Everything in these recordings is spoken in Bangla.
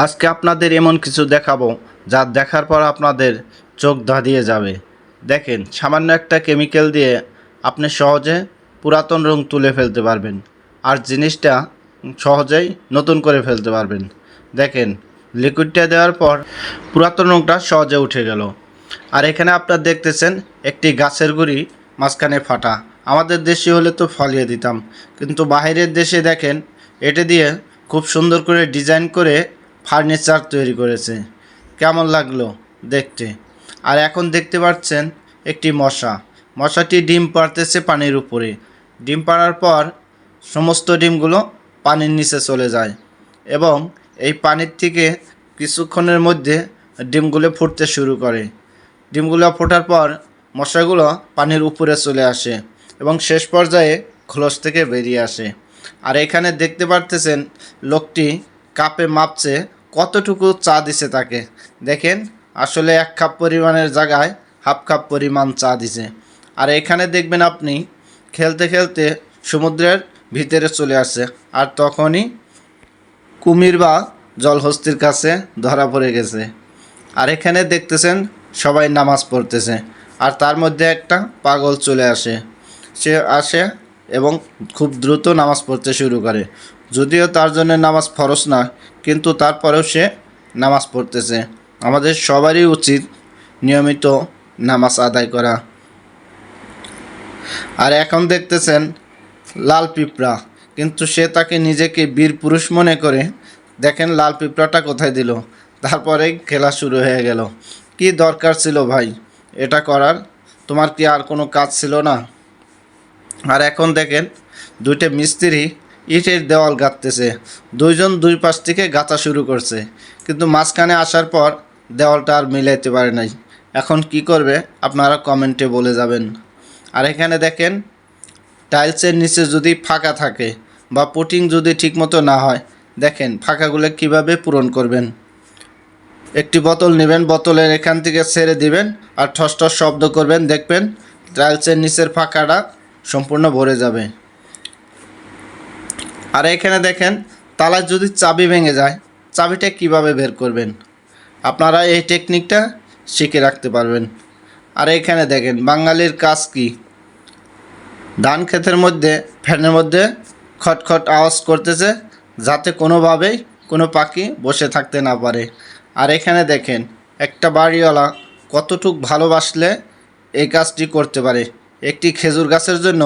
আজকে আপনাদের এমন কিছু দেখাবো যা দেখার পর আপনাদের চোখ ধাঁধিয়ে যাবে। দেখেন, সামান্য একটা কেমিক্যাল দিয়ে আপনি সহজে পুরাতন রং তুলে ফেলতে পারবেন, আর জিনিসটা সহজেই নতুন করে ফেলতে পারবেন। দেখেন, লিকুইডটা দেওয়ার পর পুরাতন রংটা সহজে উঠে গেল। আর এখানে আপনারা দেখতেছেন একটি গাছের গুঁড়ি মাঝখানে ফাটা। আমাদের দেশে হলে তো ফলিয়ে দিতাম, কিন্তু বাইরের দেশে দেখেন এটা দিয়ে খুব সুন্দর করে ডিজাইন করে ফার্নিচার তৈরি করেছে। কেমন লাগলো দেখতে? আর এখন দেখতে পাচ্ছেন একটি মশাটি ডিম পাড়তেছে পানির উপরে। ডিম পাড়ার পর সমস্ত ডিমগুলো পানির নিচে চলে যায় এবং এই পানির থেকে কিছুক্ষণের মধ্যে ডিমগুলো ফুটতে শুরু করে। ডিমগুলো ফোটার পর মশাগুলো পানির উপরে চলে আসে এবং শেষ পর্যায়ে খোলস থেকে বেরিয়ে আসে। আর এখানে দেখতে পারতেছেন লোকটি কাপে মাপছে কতটুকু চা দিছে তাকে। দেখেন, আসলে 1 কাপ পরিমাণের জায়গায় হাফ কাপ পরিমাণ চা দিছে। আর এখানে দেখবেন আপনি খেলতে খেলতে সমুদ্রের ভিতরে চলে আসছে, আর তখনই কুমির বা জলহস্তির কাছে ধরা পড়ে গেছে। আর এখানে দেখতেছেন সবাই নামাজ পড়তেছে, আর তার মধ্যে একটা পাগল চলে আসে। সে আসে এবং খুব দ্রুত নামাজ পড়তে শুরু করে। যদিও তার জন্য নামাজ ফরজ না, কিন্তু তারপরেও সে নামাজ পড়তেছে। আমাদের সবারই উচিত নিয়মিত নামাজ আদায় করা। আর এখন দেখতেছেন লাল পিঁপড়া, কিন্তু সে তাকে নিজেকে বীর পুরুষ মনে করে। দেখেন লাল পিঁপড়াটা কোথায় দিল, তারপরে খেলা শুরু হয়ে গেল। কি দরকার ছিল ভাই এটা করার? তোমার কি আর কোনো কাজ ছিল না? আর এখন দেখেন দুইটা মিস্ত্রি ইটের দেওয়াল গাঁথতেছে। দুইজন দুই পাশ থেকে গাঁথা শুরু করছে, কিন্তু মাঝখানে আসার পর দেওয়ালটা আর মিলাইতে পারে নাই। এখন কি করবে আপনারা কমেন্টে বলে যাবেন। আর এখানে দেখেন টাইলসের নিচে যদি ফাঁকা থাকে বা পুটিং যদি ঠিকমতো না হয়, দেখেন ফাঁকাগুলো কিভাবে পূরণ করবেন। একটি বোতল নেবেন, বোতলের এখান থেকে ছেড়ে দিবেন আর ঠস ঠস শব্দ করবেন, দেখবেন টাইলসের নিচের ফাঁকাটা সম্পূর্ণ ভরে যাবে। আর এখানে দেখেন তালায় যদি চাবি ভেঙে যায়, চাবিটা কিভাবে বের করবেন, আপনারা এই টেকনিকটা শিখে রাখতে পারবেন। আর এখানে দেখেন বাঙালির কাজ কি, ধান ক্ষেতের মধ্যে ফ্যানের মধ্যে খটখট আওয়াজ করতেছে, যাতে কোনোভাবেই কোনো পাখি বসে থাকতে না পারে। আর এখানে দেখেন একটা বাড়িওয়ালা কতটুক ভালোবাসলে এই কাজটি করতে পারে। একটি খেজুর গাছের জন্য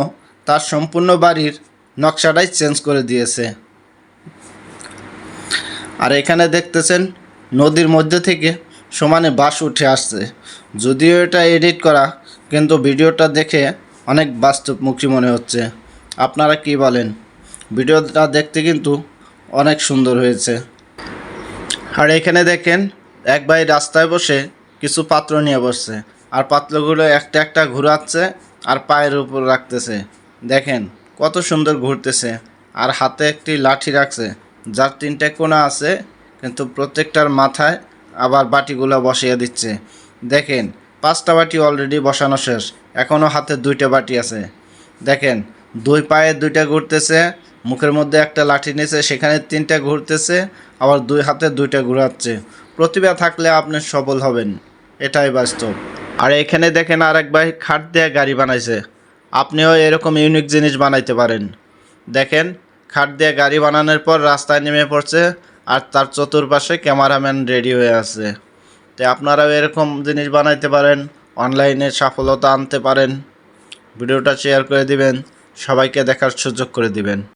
তার সম্পূর্ণ বাড়ির নকশাটাই চেঞ্জ করে দিয়েছে। আর এখানে দেখতেছেন নদীর মধ্যে থেকে সমানে বাঁশ উঠে আসছে। যদিও এটা এডিট করা, কিন্তু ভিডিওটা দেখে অনেক বাস্তবমুখী মনে হচ্ছে। আপনারা কি বলেন? ভিডিওটা দেখতে কিন্তু অনেক সুন্দর হয়েছে। আর এখানে দেখেন এক ভাই রাস্তায় বসে কিছু পাত্র নিয়ে বসছে, আর পাত্রগুলো একটা একটা ঘোরাচ্ছে আর পায়ের উপর রাখতেছে। দেখেন কত সুন্দর ঘুরতেছে। আর হাতে একটি লাঠি রাখছে, যার 3টে কোণা আছে, কিন্তু প্রত্যেকটার মাথায় আবার বাটিগুলো বসিয়ে দিচ্ছে। দেখেন 5টা বাটি অলরেডি বসানো শেষ, এখনও হাতে 2টে বাটি আছে। দেখেন 2 পায়ে 2টা ঘুরতেছে, মুখের মধ্যে একটা লাঠি নিয়েছে, সেখানে 3টে ঘুরতেছে, আবার 2 হাতে 2টা ঘোরাচ্ছে। প্রতিভা থাকলে আপনি সফল হবেন, এটাই বাস্তব। আর এখানে দেখেন আরেক ভাই খাট দিয়ে গাড়ি বানাইছে। আপনিও এরকম ইউনিক জিনিস বানাইতে পারেন। দেখেন খাট দিয়ে গাড়ি বানানোর পর রাস্তায় নেমে পড়ছে, আর তার চতুর্পাশে ক্যামেরাম্যান রেডি হয়ে আছে। তো আপনারাও এরকম জিনিস বানাইতে পারেন, অনলাইনে সফলতা আনতে পারেন। ভিডিওটা শেয়ার করে দিবেন, সবাইকে দেখার সুযোগ করে দিবেন।